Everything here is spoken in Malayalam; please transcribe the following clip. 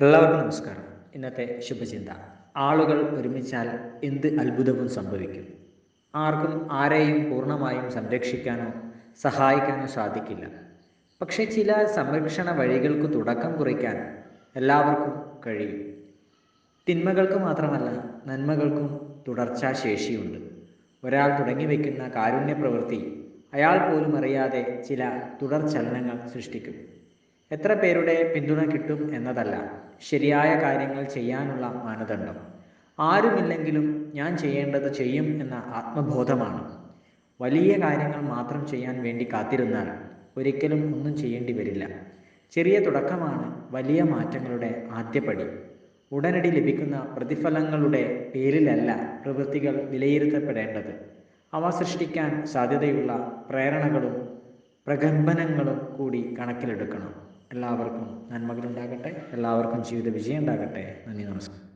എല്ലാവർക്കും നമസ്കാരം. ഇന്നത്തെ ശുഭചിന്ത. ആളുകൾ ഒരുമിച്ചാൽ എന്ത് അത്ഭുതവും സംഭവിക്കും. ആർക്കും ആരെയും പൂർണ്ണമായും സംരക്ഷിക്കാനോ സഹായിക്കാനോ സാധിക്കില്ല. പക്ഷേ ചില സംരക്ഷണ വഴികൾക്ക് തുടക്കം കുറിക്കാൻ എല്ലാവർക്കും കഴിയും. തിന്മകൾക്ക് മാത്രമല്ല, നന്മകൾക്കും തുടർച്ചാശേഷിയുണ്ട്. ഒരാൾ തുടങ്ങിവെക്കുന്ന കാരുണ്യ പ്രവൃത്തി അയാൾ പോലും അറിയാതെ ചില തുടർചലനങ്ങൾ സൃഷ്ടിക്കും. എത്ര പേരുടെ പിന്തുണ കിട്ടും എന്നതല്ല, ശരിയായ കാര്യങ്ങൾ ചെയ്യാനുള്ള മാനദണ്ഡം. ആരുമില്ലെങ്കിലും ഞാൻ ചെയ്യേണ്ടത് ചെയ്യും എന്ന ആത്മബോധമാണ്. വലിയ കാര്യങ്ങൾ മാത്രം ചെയ്യാൻ വേണ്ടി കാത്തിരുന്നാൽ ഒരിക്കലും ഒന്നും ചെയ്യേണ്ടി വരില്ല. ചെറിയ തുടക്കമാണ് വലിയ മാറ്റങ്ങളുടെ ആദ്യപടി. ഉടനടി ലഭിക്കുന്ന പ്രതിഫലങ്ങളുടെ പേരിലല്ല പ്രവൃത്തികൾ വിലയിരുത്തപ്പെടേണ്ടത്. അവ സൃഷ്ടിക്കാൻ സാധ്യതയുള്ള പ്രേരണകളും പ്രകമ്പനങ്ങളും കൂടി കണക്കിലെടുക്കണം. എല്ലാവർക്കും നന്മകളുണ്ടാകട്ടെ. എല്ലാവർക്കും ജീവിത വിജയം ഉണ്ടാകട്ടെ. നന്ദി, നമസ്കാരം.